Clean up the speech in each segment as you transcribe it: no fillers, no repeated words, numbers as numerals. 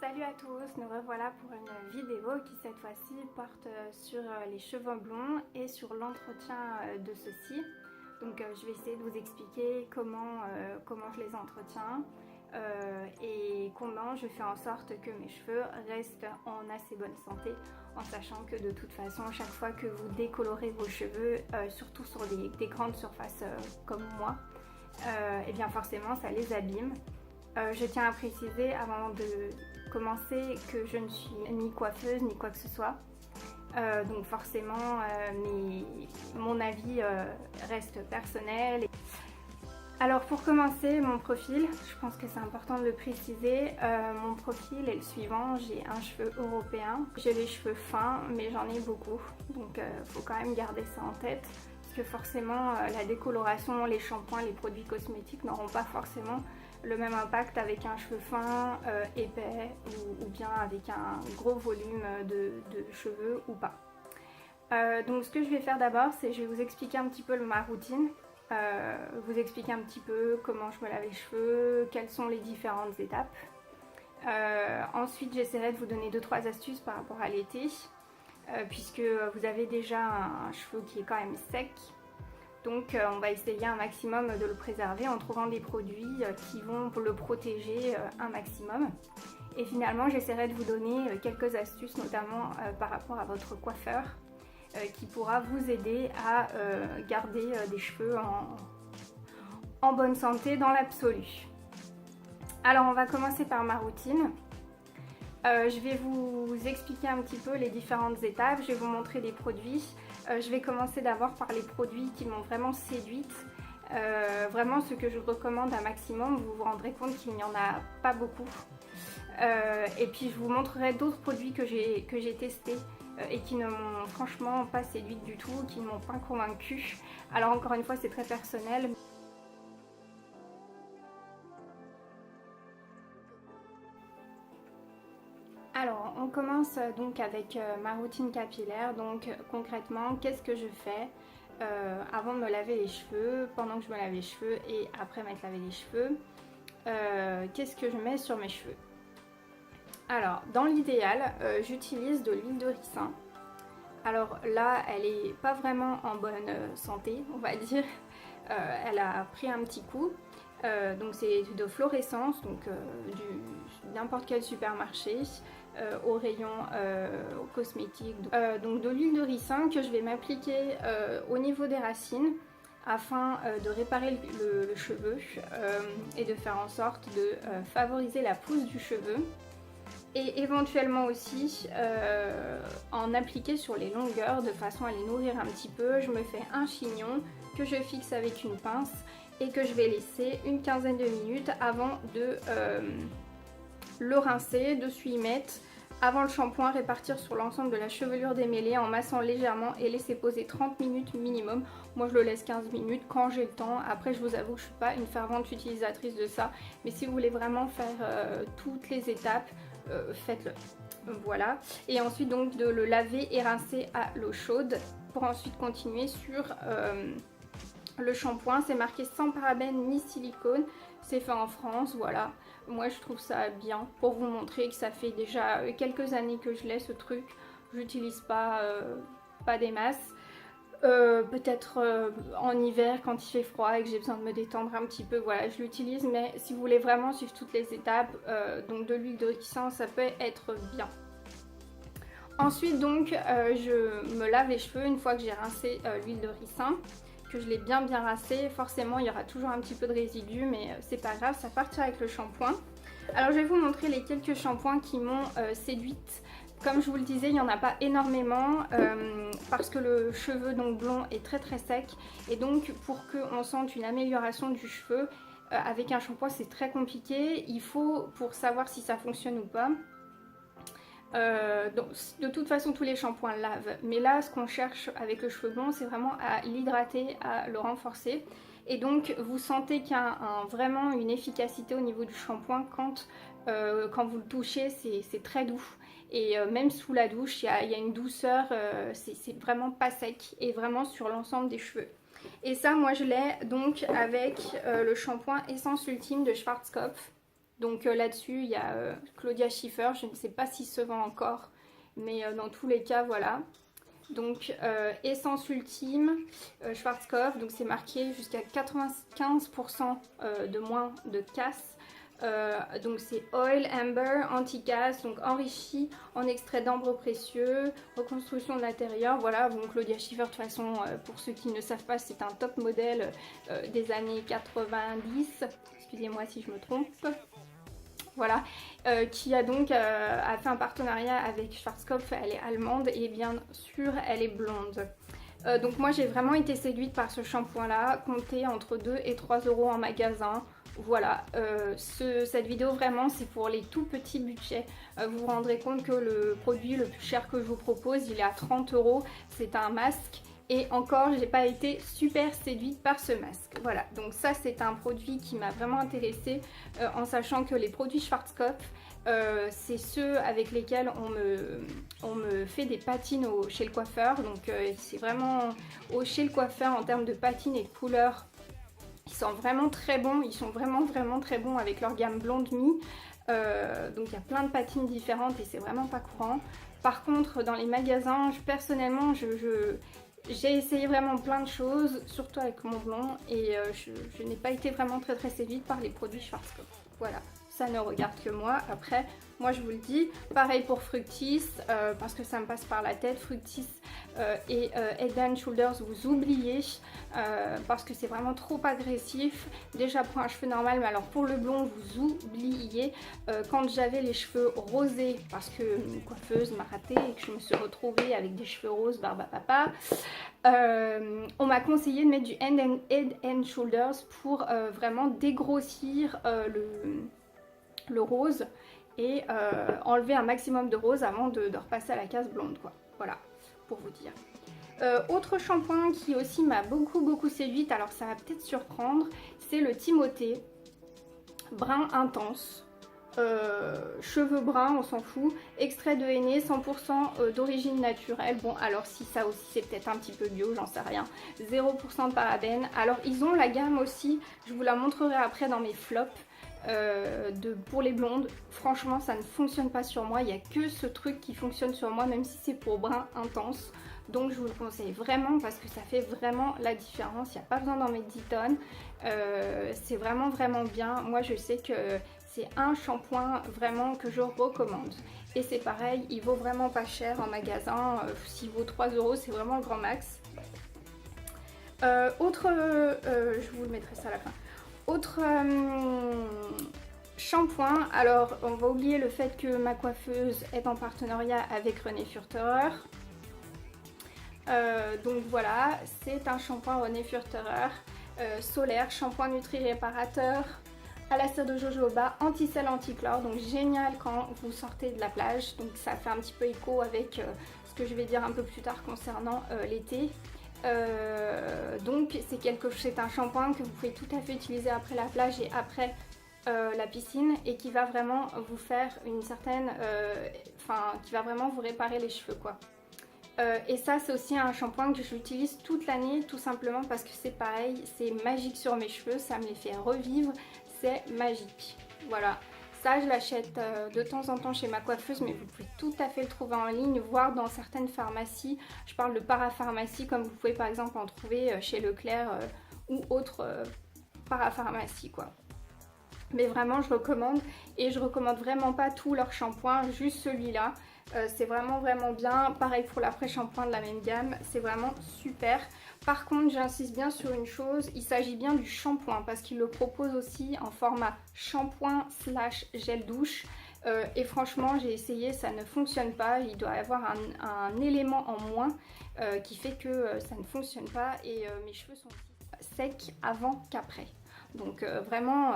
Salut à tous, nous revoilà pour une vidéo qui cette fois-ci porte sur les cheveux blonds et sur l'entretien de ceux-ci. Donc je vais essayer de vous expliquer comment je les entretiens et comment je fais en sorte que mes cheveux restent en assez bonne santé, en sachant que de toute façon chaque fois que vous décolorez vos cheveux, surtout sur des grandes surfaces comme moi, et bien forcément ça les abîme. Je tiens à préciser avant de commencer que je ne suis ni coiffeuse ni quoi que ce soit. Donc forcément mon avis reste personnel. Alors pour commencer, mon profil, je pense que c'est important de le préciser, mon profil est le suivant. J'ai un cheveu européen, j'ai les cheveux fins mais j'en ai beaucoup, donc faut quand même garder ça en tête. Parce que forcément la décoloration, les shampoings, les produits cosmétiques n'auront pas forcément le même impact avec un cheveu fin, épais ou bien avec un gros volume de cheveux ou pas. Donc ce que je vais faire d'abord, c'est je vais vous expliquer un petit peu ma routine, vous expliquer un petit peu comment je me lave les cheveux, quelles sont les différentes étapes. Ensuite j'essaierai de vous donner 2-3 astuces par rapport à l'été, puisque vous avez déjà un cheveu qui est quand même sec. Donc on va essayer un maximum de le préserver en trouvant des produits qui vont le protéger un maximum. Et finalement j'essaierai de vous donner quelques astuces, notamment par rapport à votre coiffeur, qui pourra vous aider à garder des cheveux en bonne santé dans l'absolu. Alors on va commencer par ma routine. Je vais vous expliquer un petit peu les différentes étapes, je vais vous montrer des produits. Je vais commencer d'abord par les produits qui m'ont vraiment séduite, vraiment ce que je recommande un maximum. Vous vous rendrez compte qu'il n'y en a pas beaucoup. Et puis je vous montrerai d'autres produits que j'ai testés et qui ne m'ont franchement pas séduite du tout, qui ne m'ont pas convaincue. Alors encore une fois c'est très personnel. Alors on commence donc avec ma routine capillaire. Donc concrètement qu'est-ce que je fais avant de me laver les cheveux, pendant que je me lave les cheveux et après m'être lavé les cheveux, qu'est-ce que je mets sur mes cheveux. Alors dans l'idéal j'utilise de l'huile de ricin. Alors là elle est pas vraiment en bonne santé on va dire, elle a pris un petit coup. Donc c'est de fluorescence, donc n'importe quel supermarché, au rayon cosmétique. Donc de l'huile de ricin que je vais m'appliquer au niveau des racines afin de réparer le cheveu et de faire en sorte de favoriser la pousse du cheveu. Et éventuellement aussi en appliquer sur les longueurs de façon à les nourrir un petit peu. Je me fais un chignon que je fixe avec une pince et que je vais laisser une quinzaine de minutes avant de le rincer, de s'y mettre avant le shampoing, répartir sur l'ensemble de la chevelure démêlée en massant légèrement et laisser poser 30 minutes minimum. Moi je le laisse 15 minutes quand j'ai le temps. Après je vous avoue que je ne suis pas une fervente utilisatrice de ça, mais si vous voulez vraiment faire toutes les étapes, faites-le. Voilà, et ensuite donc de le laver et rincer à l'eau chaude pour ensuite continuer sur le shampoing. C'est marqué sans parabènes ni silicone, c'est fait en France, voilà. Moi je trouve ça bien pour vous montrer que ça fait déjà quelques années que je l'ai ce truc. J'utilise pas des masses. Peut-être en hiver quand il fait froid et que j'ai besoin de me détendre un petit peu, voilà je l'utilise. Mais si vous voulez vraiment suivre toutes les étapes, donc de l'huile de ricin ça peut être bien. Ensuite donc je me lave les cheveux une fois que j'ai rincé l'huile de ricin, que je l'ai bien rincé. Forcément il y aura toujours un petit peu de résidus, mais c'est pas grave, ça partira avec le shampoing. Alors je vais vous montrer les quelques shampoings qui m'ont séduite. Comme je vous le disais, il n'y en a pas énormément parce que le cheveu donc blond est très sec, et donc pour qu'on sente une amélioration du cheveu avec un shampoing c'est très compliqué. Il faut, pour savoir si ça fonctionne ou pas, donc, de toute façon tous les shampoings lavent, mais là ce qu'on cherche avec le cheveu blond c'est vraiment à l'hydrater, à le renforcer. Et donc vous sentez qu'il y a vraiment une efficacité au niveau du shampoing quand vous le touchez, c'est très doux. Et même sous la douche il y a une douceur, c'est vraiment pas sec et vraiment sur l'ensemble des cheveux. Et ça moi je l'ai donc avec le shampoing Essence Ultime de Schwarzkopf. Donc là-dessus, il y a Claudia Schiffer, je ne sais pas s'il se vend encore, mais dans tous les cas, voilà. Donc essence ultime, Schwarzkopf, donc c'est marqué jusqu'à 95% de moins de casse. Donc c'est oil, amber, anti-casse, donc enrichi en extrait d'ambre précieux, reconstruction de l'intérieur. Voilà, bon, Claudia Schiffer, de toute façon, pour ceux qui ne savent pas, c'est un top modèle des années 90. Excusez-moi si je me trompe. Voilà, qui a donc a fait un partenariat avec Schwarzkopf. Elle est allemande et bien sûr elle est blonde. Donc moi j'ai vraiment été séduite par ce shampoing là, compté entre 2 et 3 euros en magasin. Voilà, cette vidéo vraiment c'est pour les tout petits budgets. Vous vous rendrez compte que le produit le plus cher que je vous propose, il est à 30 euros. C'est un masque. Et encore, j'ai pas été super séduite par ce masque. Voilà, donc ça c'est un produit qui m'a vraiment intéressée en sachant que les produits Schwarzkopf, c'est ceux avec lesquels on me fait des patines chez le coiffeur. Donc c'est vraiment chez le coiffeur en termes de patines et de couleurs. Ils sont vraiment très bons, ils sont vraiment très bons avec leur gamme Blonde Me. Donc il y a plein de patines différentes et c'est vraiment pas courant. Par contre, dans les magasins, personnellement, j'ai essayé vraiment plein de choses, surtout avec mon blond, et je n'ai pas été vraiment très séduite par les produits Schwarzkopf. Voilà, ça ne regarde que moi. Après, moi je vous le dis, pareil pour Fructis, parce que ça me passe par la tête. Fructis et Head & Shoulders, vous oubliez, parce que c'est vraiment trop agressif. Déjà pour un cheveu normal, mais alors pour le blond, vous oubliez. Quand j'avais les cheveux rosés, parce que une coiffeuse m'a raté et que je me suis retrouvée avec des cheveux roses, barbe à papa, on m'a conseillé de mettre du Head & Shoulders pour vraiment dégrossir le rose et enlever un maximum de rose avant de repasser à la case blonde, quoi. Voilà, pour vous dire. Autre shampoing qui aussi m'a beaucoup séduite, alors ça va peut-être surprendre, c'est le Timothée brun intense. Cheveux bruns, on s'en fout, extrait de henné, 100% d'origine naturelle. Bon, alors si ça aussi c'est peut-être un petit peu bio, j'en sais rien. 0% de parabènes. Alors ils ont la gamme aussi, je vous la montrerai après dans mes flops. Pour les blondes, franchement ça ne fonctionne pas sur moi, il n'y a que ce truc qui fonctionne sur moi, même si c'est pour brun intense. Donc je vous le conseille vraiment parce que ça fait vraiment la différence, il n'y a pas besoin d'en mettre 10 tonnes. C'est vraiment bien. Moi je sais que c'est un shampoing vraiment que je recommande. Et c'est pareil, il vaut vraiment pas cher en magasin, s'il vaut 3 euros c'est vraiment le grand max. Je vous le mettrai ça à la fin. Autre shampoing, alors on va oublier le fait que ma coiffeuse est en partenariat avec René Furterer. Donc voilà, c'est un shampoing René Furterer solaire, shampoing nutri-réparateur à la cire de jojoba, anti-sel, anti-chlore, donc génial quand vous sortez de la plage. Donc ça fait un petit peu écho avec ce que je vais dire un peu plus tard concernant l'été. Donc c'est un shampoing que vous pouvez tout à fait utiliser après la plage et après la piscine et qui va vraiment vous faire une certaine, qui va vraiment vous réparer les cheveux, quoi. Et ça c'est aussi un shampoing que j'utilise toute l'année, tout simplement parce que c'est pareil, c'est magique sur mes cheveux, ça me les fait revivre, c'est magique. Voilà, ça je l'achète de temps en temps chez ma coiffeuse, mais vous pouvez tout à fait le trouver en ligne, voire dans certaines pharmacies. Je parle de parapharmacie, comme vous pouvez par exemple en trouver chez Leclerc ou autre parapharmacie, quoi. Mais vraiment je recommande, et je recommande vraiment pas tous leurs shampoings, juste celui-là. C'est vraiment bien. Pareil pour l'après-shampoing de la même gamme, c'est vraiment super. Par contre, j'insiste bien sur une chose, il s'agit bien du shampoing parce qu'il le propose aussi en format shampoing / gel douche. Et franchement, j'ai essayé, ça ne fonctionne pas. Il doit y avoir un élément en moins qui fait que ça ne fonctionne pas. Et mes cheveux sont aussi secs avant qu'après. Donc vraiment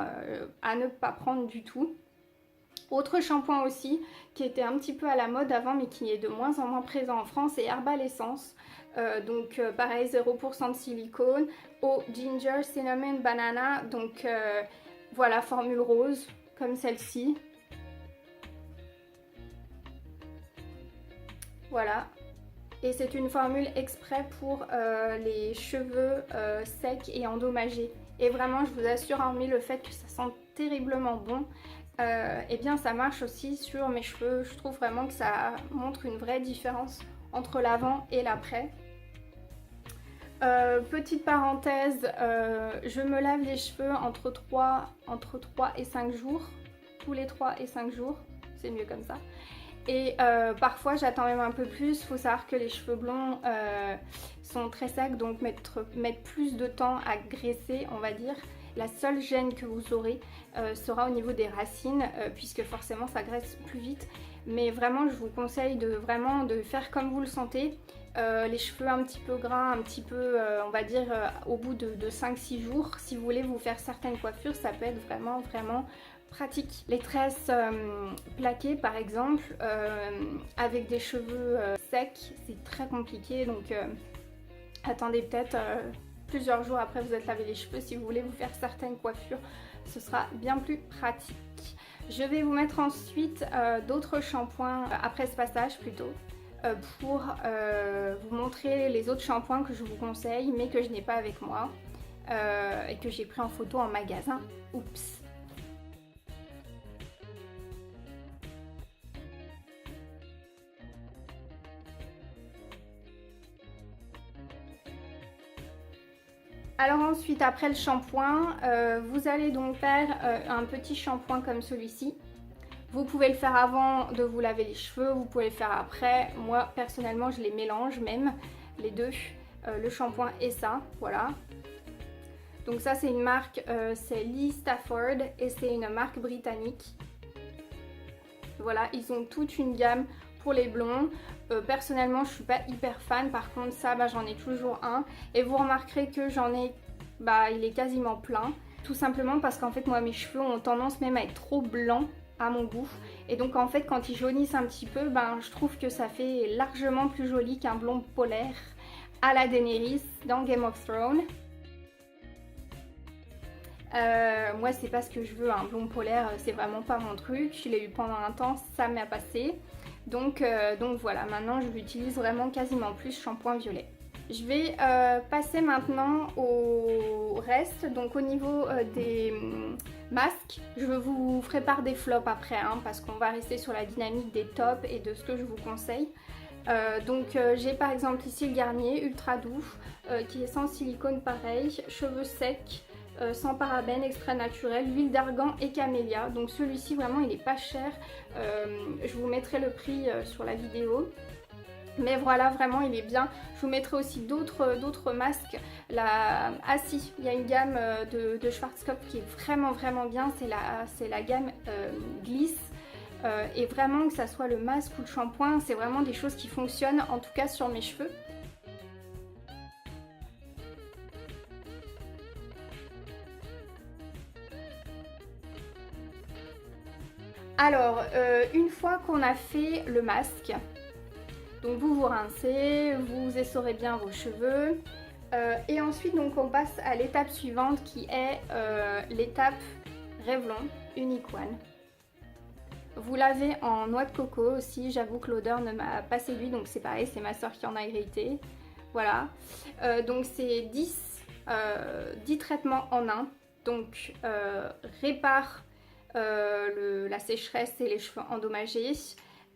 à ne pas prendre du tout. Autre shampoing aussi qui était un petit peu à la mode avant mais qui est de moins en moins présent en France, c'est Herbal Essence. Donc pareil, 0% de silicone, eau, ginger, cinnamon, banana. Donc voilà, formule rose comme celle-ci. Voilà. Et c'est une formule exprès pour les cheveux secs et endommagés. Et vraiment, je vous assure, hormis le fait que ça sent terriblement bon, et bien ça marche aussi sur mes cheveux. Je trouve vraiment que ça montre une vraie différence entre l'avant et l'après. Petite parenthèse, je me lave les cheveux entre 3 et 5 jours, tous les 3 et 5 jours, c'est mieux comme ça. Et parfois j'attends même un peu plus. Il faut savoir que les cheveux blonds sont très secs, donc mettre plus de temps à graisser, on va dire. La seule gêne que vous aurez sera au niveau des racines, puisque forcément ça graisse plus vite. Mais vraiment je vous conseille de faire comme vous le sentez. Les cheveux un petit peu gras, un petit peu on va dire au bout de 5-6 jours. Si vous voulez vous faire certaines coiffures, ça peut être vraiment pratique. Les tresses plaquées par exemple, avec des cheveux secs, c'est très compliqué, donc attendez peut-être plusieurs jours après vous êtes lavé les cheveux si vous voulez vous faire certaines coiffures, ce sera bien plus pratique. Je vais vous mettre ensuite d'autres shampoings après ce passage plutôt, pour vous montrer les autres shampoings que je vous conseille mais que je n'ai pas avec moi et que j'ai pris en photo en magasin. Oups. Alors ensuite, après le shampoing, vous allez donc faire un petit shampoing comme celui-ci. Vous pouvez le faire avant de vous laver les cheveux, vous pouvez le faire après. Moi, personnellement, je les mélange même, les deux, le shampoing et ça, voilà. Donc ça, c'est une marque, c'est Lee Stafford et c'est une marque britannique. Voilà, ils ont toute une gamme pour les blonds. Personnellement, je suis pas hyper fan. Par contre, ça, j'en ai toujours un. Et vous remarquerez que j'en ai, il est quasiment plein. Tout simplement parce qu'en fait, moi, mes cheveux ont tendance même à être trop blancs à mon goût. Et donc, en fait, quand ils jaunissent un petit peu, je trouve que ça fait largement plus joli qu'un blond polaire à la Daenerys dans Game of Thrones. Moi c'est pas ce que je veux, un blond polaire c'est vraiment pas mon truc, je l'ai eu pendant un temps, ça m'a passé. Donc voilà, maintenant je l'utilise vraiment quasiment plus shampoing violet. Je vais passer maintenant au reste, donc au niveau des masques, je vous ferai part des flops après, parce qu'on va rester sur la dynamique des tops et de ce que je vous conseille. J'ai par exemple ici le Garnier Ultra Doux, qui est sans silicone pareil, cheveux secs, sans parabènes, extrait naturel, huile d'argan et camélia. Donc celui-ci vraiment il est pas cher, je vous mettrai le prix sur la vidéo. Mais voilà, vraiment il est bien. Je vous mettrai aussi d'autres masques. Ah si, il y a une gamme de Schwarzkopf qui est vraiment bien, c'est la gamme Gliss. Et vraiment que ça soit le masque ou le shampoing, c'est vraiment des choses qui fonctionnent, en tout cas sur mes cheveux. Alors, une fois qu'on a fait le masque, donc vous vous rincez, vous essorez bien vos cheveux. Et ensuite, donc, on passe à l'étape suivante qui est l'étape Revlon Unique One. Vous lavez en noix de coco aussi, j'avoue que l'odeur ne m'a pas séduit, donc c'est pareil, c'est ma soeur qui en a hérité. Voilà, donc c'est 10 traitements en un, donc répare la sécheresse et les cheveux endommagés,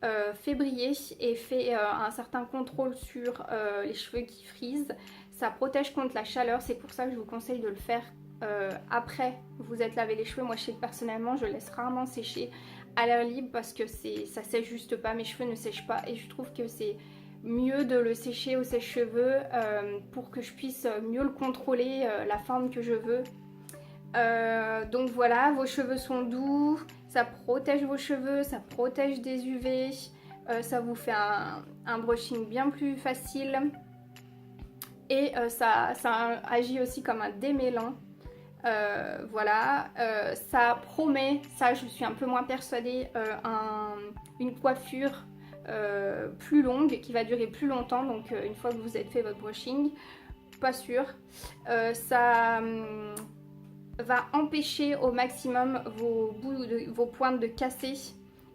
fait briller et fait un certain contrôle sur les cheveux qui frisent. Ça protège contre la chaleur, c'est pour ça que je vous conseille de le faire après vous êtes lavé les cheveux. Moi je sais que personnellement je laisse rarement sécher à l'air libre parce que ça sèche juste pas, mes cheveux ne sèchent pas et je trouve que c'est mieux de le sécher au sèche-cheveux pour que je puisse mieux le contrôler, la forme que je veux. Donc voilà, vos cheveux sont doux, ça protège vos cheveux, ça protège des UV, ça vous fait un brushing bien plus facile et ça agit aussi comme un démêlant. Voilà, ça promet, ça je suis un peu moins persuadée, une coiffure plus longue qui va durer plus longtemps, donc une fois que vous avez fait votre brushing, pas sûr. Ça va empêcher au maximum vos pointes de casser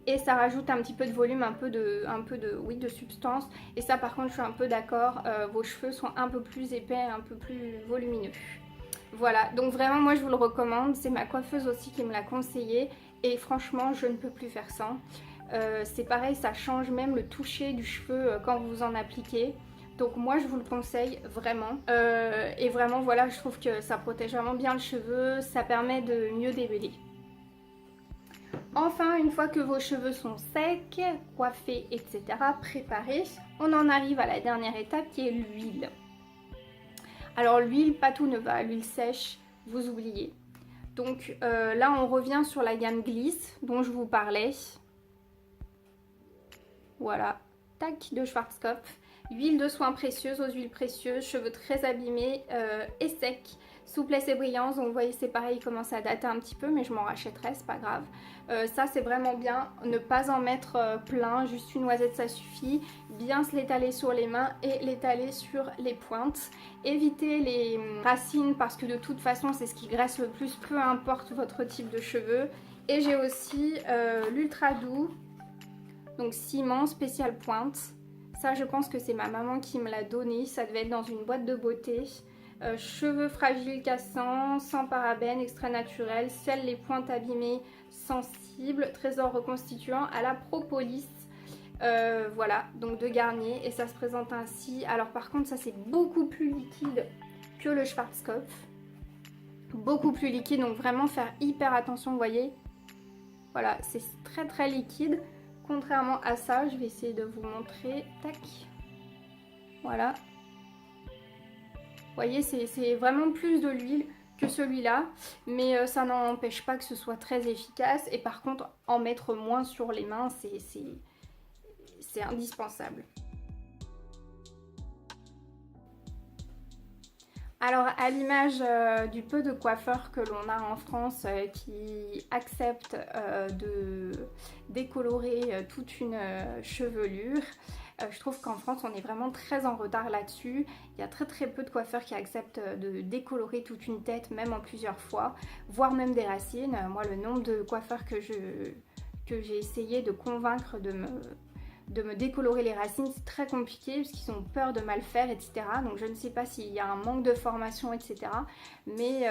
et ça rajoute un petit peu de volume, un peu de substance, et ça par contre je suis un peu d'accord, vos cheveux sont un peu plus épais, un peu plus volumineux. Voilà, donc vraiment moi je vous le recommande, c'est ma coiffeuse aussi qui me l'a conseillé et franchement je ne peux plus faire sans. C'est pareil, ça change même le toucher du cheveu quand vous en appliquez. Donc moi je vous le conseille vraiment. Et vraiment voilà, je trouve que ça protège vraiment bien le cheveu, ça permet de mieux démêler. Enfin, une fois que vos cheveux sont secs, coiffés, etc., préparés, on en arrive à la dernière étape qui est l'huile. Alors l'huile, pas tout ne va, l'huile sèche, vous oubliez. Donc là on revient sur la gamme Gliss dont je vous parlais. Voilà, tac, de Schwarzkopf. Huile de soin précieuse aux huiles précieuses, cheveux très abîmés et secs. Souplesse et brillance, donc vous voyez c'est pareil, il commence à dater un petit peu mais je m'en rachèterai, c'est pas grave. Ça c'est vraiment bien, ne pas en mettre plein, juste une noisette ça suffit. Bien se l'étaler sur les mains et l'étaler sur les pointes. Évitez les racines parce que de toute façon c'est ce qui graisse le plus, peu importe votre type de cheveux. Et j'ai aussi l'ultra doux, donc ciment spécial pointe. Ça je pense que c'est ma maman qui me l'a donné, ça devait être dans une boîte de beauté. Cheveux fragiles cassants, sans parabènes, extrait naturel, scelle les pointes abîmées, sensibles, trésor reconstituant à la propolis. Voilà, donc de Garnier et ça se présente ainsi. Alors par contre ça c'est beaucoup plus liquide que le Schwarzkopf. Beaucoup plus liquide, donc vraiment faire hyper attention, vous voyez. Voilà, c'est très très liquide. Contrairement à ça, je vais essayer de vous montrer. Tac. Voilà. Vous voyez, c'est vraiment plus de l'huile que celui-là, mais ça n'empêche pas que ce soit très efficace. Et par contre, en mettre moins sur les mains, c'est indispensable. Alors à l'image du peu de coiffeurs que l'on a en France qui acceptent de décolorer toute une chevelure, je trouve qu'en France on est vraiment très en retard là-dessus. Il y a très peu de coiffeurs qui acceptent de décolorer toute une tête, même en plusieurs fois, voire même des racines. Moi le nombre de coiffeurs que j'ai essayé de convaincre de me décolorer les racines, c'est très compliqué parce qu'ils ont peur de mal faire, etc. Donc je ne sais pas s'il y a un manque de formation, etc. Mais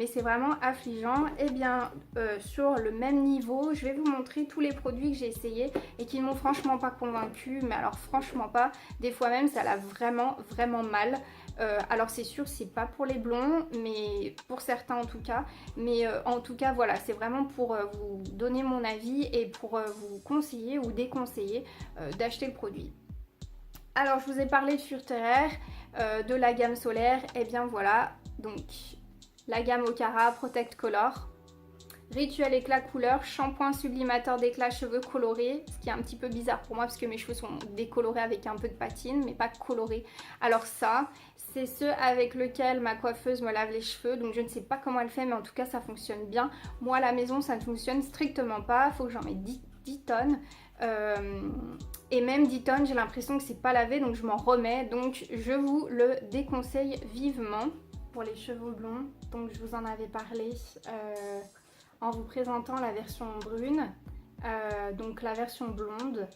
c'est vraiment affligeant. Et bien sur le même niveau, je vais vous montrer tous les produits que j'ai essayés et qui ne m'ont franchement pas convaincue. Mais alors franchement pas. Des fois même ça l'a vraiment mal. Alors c'est sûr c'est pas pour les blonds, mais pour certains en tout cas. Mais en tout cas voilà, c'est vraiment pour vous donner mon avis et pour vous conseiller ou déconseiller d'acheter le produit. Alors je vous ai parlé de Furterer, de la gamme solaire, et bien voilà, donc la gamme Ocara Protect Color. Rituel éclat couleur, shampoing sublimateur d'éclat cheveux colorés, ce qui est un petit peu bizarre pour moi parce que mes cheveux sont décolorés avec un peu de patine mais pas colorés. Alors ça, c'est ce avec lequel ma coiffeuse me lave les cheveux, donc je ne sais pas comment elle fait mais en tout cas ça fonctionne bien. Moi à la maison ça ne fonctionne strictement pas, il faut que j'en mette 10 tonnes. Et même 10 tonnes j'ai l'impression que c'est pas lavé donc je m'en remets, donc je vous le déconseille vivement. Pour les cheveux blonds, donc je vous en avais parlé en vous présentant la version brune, donc la version blonde,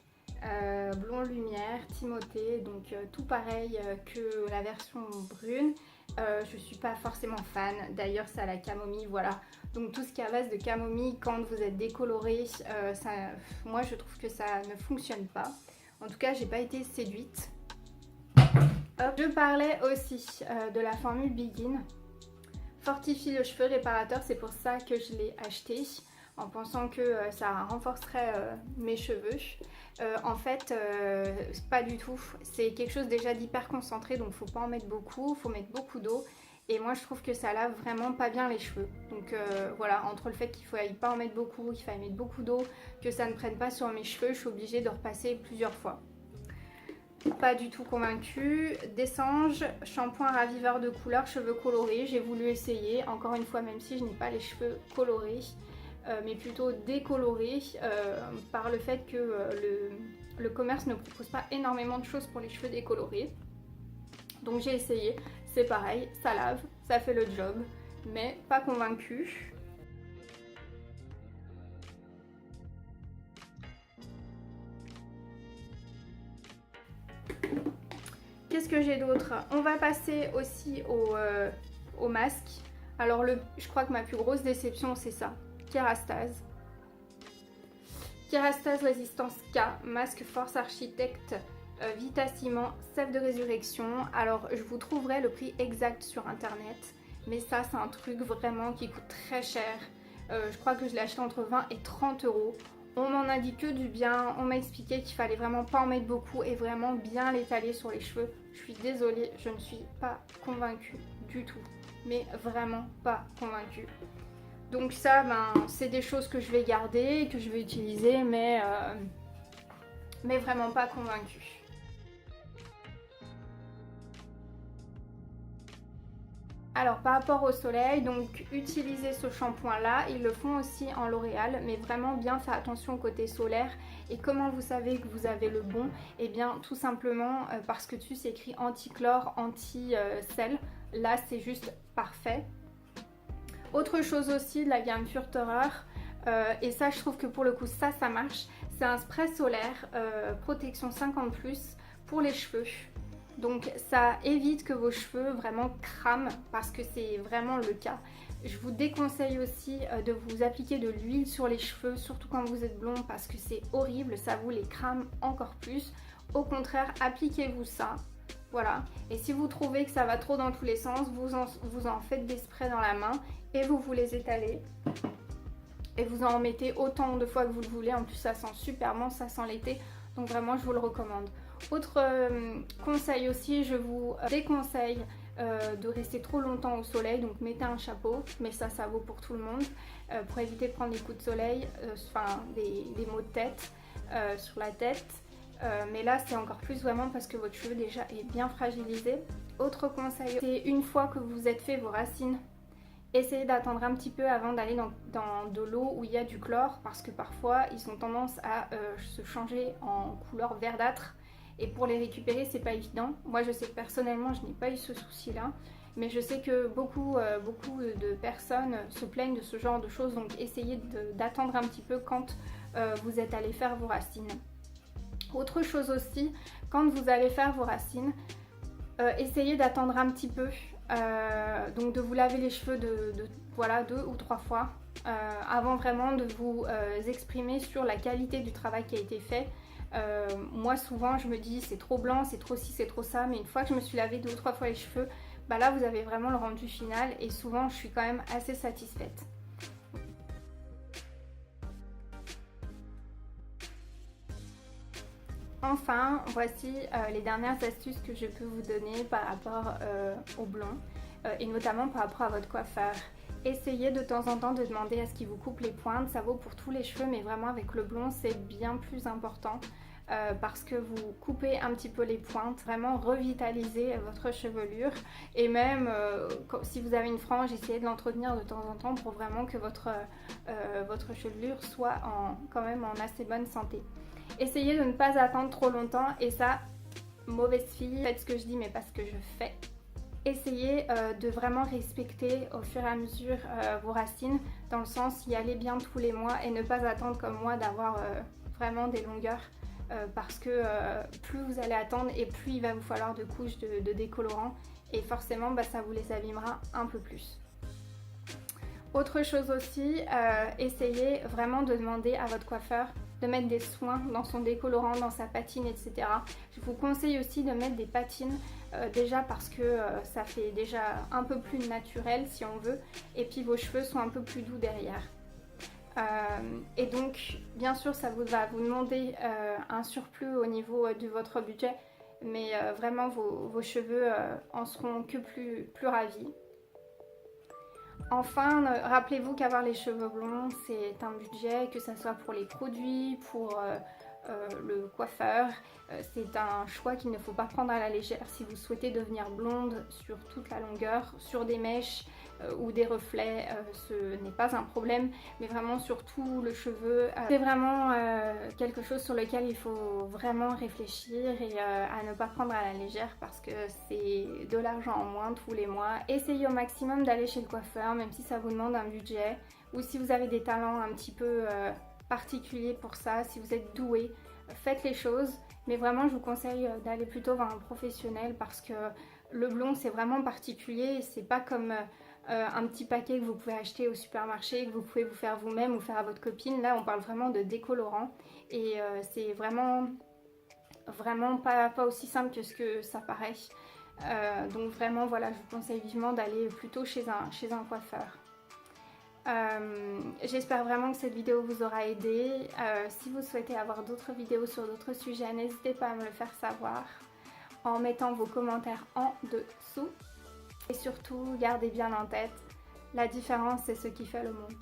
blond lumière, Timothée, donc tout pareil que la version brune. Je suis pas forcément fan, d'ailleurs c'est à la camomille, voilà. Donc tout ce qui est à base de camomille quand vous êtes décoloré, moi je trouve que ça ne fonctionne pas. En tout cas j'ai pas été séduite. Hop. Je parlais aussi de la formule Begin. Fortifie le cheveu réparateur, c'est pour ça que je l'ai acheté en pensant que ça renforcerait mes cheveux. En fait, pas du tout. C'est quelque chose déjà d'hyper concentré, donc faut pas en mettre beaucoup, faut mettre beaucoup d'eau. Et moi je trouve que ça lave vraiment pas bien les cheveux. Donc voilà, entre le fait qu'il faille pas en mettre beaucoup, qu'il faille mettre beaucoup d'eau, que ça ne prenne pas sur mes cheveux, je suis obligée de repasser plusieurs fois. Pas du tout convaincue. Dessange, shampoing raviveur de couleur, cheveux colorés. J'ai voulu essayer, encore une fois, même si je n'ai pas les cheveux colorés, mais plutôt décolorés, par le fait que le commerce ne propose pas énormément de choses pour les cheveux décolorés. Donc j'ai essayé, c'est pareil, ça lave, ça fait le job, mais pas convaincue. Qu'est-ce que j'ai d'autre? On va passer aussi au masque. Alors je crois que ma plus grosse déception c'est ça, Kerastase. Kerastase Résistance K, masque Force Architecte, Vita Ciment, sève de résurrection. Alors je vous trouverai le prix exact sur internet, mais ça c'est un truc vraiment qui coûte très cher. Je crois que je l'ai acheté entre 20 et 30 euros. On m'en a dit que du bien, on m'a expliqué qu'il fallait vraiment pas en mettre beaucoup et vraiment bien l'étaler sur les cheveux. Je suis désolée, je ne suis pas convaincue du tout, mais vraiment pas convaincue. Donc ça, c'est des choses que je vais garder, que je vais utiliser, mais vraiment pas convaincue. Alors par rapport au soleil, donc utilisez ce shampoing là, ils le font aussi en L'Oréal, mais vraiment bien faire attention au côté solaire. Et comment vous savez que vous avez le bon? Eh bien tout simplement parce que dessus c'est écrit anti-chlore, anti-sel, là c'est juste parfait. Autre chose aussi de la gamme Furterer, et ça je trouve que pour le coup ça marche, c'est un spray solaire protection 50+ pour les cheveux. Donc ça évite que vos cheveux vraiment crament parce que c'est vraiment le cas. Je vous déconseille aussi de vous appliquer de l'huile sur les cheveux, surtout quand vous êtes blond parce que c'est horrible, ça vous les crame encore plus. Au contraire, appliquez-vous ça. Voilà, et si vous trouvez que ça va trop dans tous les sens, vous en faites des sprays dans la main et vous les étalez. Et vous en mettez autant de fois que vous le voulez, en plus ça sent super bon, ça sent l'été, donc vraiment je vous le recommande. Autre conseil aussi, je vous déconseille de rester trop longtemps au soleil, donc mettez un chapeau, mais ça vaut pour tout le monde, pour éviter de prendre des coups de soleil, des maux de tête sur la tête. Mais là c'est encore plus vraiment parce que votre cheveu déjà est bien fragilisé. Autre conseil, c'est une fois que vous êtes fait vos racines, essayez d'attendre un petit peu avant d'aller dans de l'eau où il y a du chlore parce que parfois ils ont tendance à se changer en couleur verdâtre et pour les récupérer c'est pas évident. Moi je sais que personnellement je n'ai pas eu ce souci là, mais je sais que beaucoup de personnes se plaignent de ce genre de choses, donc essayez d'attendre un petit peu quand vous êtes allé faire vos racines. Autre chose aussi, quand vous allez faire vos racines, essayez d'attendre un petit peu, donc de vous laver les cheveux voilà, 2 ou 3 fois avant vraiment de vous exprimer sur la qualité du travail qui a été fait. Moi souvent je me dis c'est trop blanc, c'est trop ci, c'est trop ça, mais une fois que je me suis lavé 2 ou 3 fois les cheveux, bah là vous avez vraiment le rendu final et souvent je suis quand même assez satisfaite. Enfin, voici les dernières astuces que je peux vous donner par rapport au blond et notamment par rapport à votre coiffeur. Essayez de temps en temps de demander à ce qu'il vous coupe les pointes, ça vaut pour tous les cheveux mais vraiment avec le blond c'est bien plus important parce que vous coupez un petit peu les pointes, vraiment revitalisez votre chevelure et même si vous avez une frange, essayez de l'entretenir de temps en temps pour vraiment que votre chevelure soit quand même en assez bonne santé. Essayez de ne pas attendre trop longtemps et ça, mauvaise fille, faites ce que je dis mais pas ce que je fais. Essayez de vraiment respecter au fur et à mesure vos racines, dans le sens y aller bien tous les mois et ne pas attendre comme moi d'avoir vraiment des longueurs parce que plus vous allez attendre et plus il va vous falloir de couches de décolorants et forcément ça vous les abîmera un peu plus. Autre chose aussi, essayez vraiment de demander à votre coiffeur de mettre des soins dans son décolorant, dans sa patine, etc. Je vous conseille aussi de mettre des patines, déjà parce que ça fait déjà un peu plus naturel si on veut, et puis vos cheveux sont un peu plus doux derrière. Et donc, bien sûr, ça va vous demander un surplus au niveau de votre budget, mais vraiment vos cheveux en seront que plus ravis. Enfin, rappelez-vous qu'avoir les cheveux blonds, c'est un budget, que ce soit pour les produits, pour le coiffeur. C'est un choix qu'il ne faut pas prendre à la légère si vous souhaitez devenir blonde sur toute la longueur, sur des mèches ou des reflets, ce n'est pas un problème, mais vraiment sur tout le cheveu. C'est vraiment quelque chose sur lequel il faut vraiment réfléchir et à ne pas prendre à la légère parce que c'est de l'argent en moins tous les mois. Essayez au maximum d'aller chez le coiffeur, même si ça vous demande un budget, ou si vous avez des talents un petit peu particuliers pour ça, si vous êtes doué, faites les choses. Mais vraiment, je vous conseille d'aller plutôt vers un professionnel parce que le blond, c'est vraiment particulier. C'est pas comme un petit paquet que vous pouvez acheter au supermarché, que vous pouvez vous faire vous-même ou faire à votre copine. Là, on parle vraiment de décolorant et c'est vraiment pas aussi simple que ce que ça paraît. Donc vraiment, voilà, je vous conseille vivement d'aller plutôt chez un coiffeur. J'espère vraiment que cette vidéo vous aura aidé. Si vous souhaitez avoir d'autres vidéos sur d'autres sujets, n'hésitez pas à me le faire savoir en mettant vos commentaires en dessous. Et surtout, gardez bien en tête, la différence c'est ce qui fait le monde.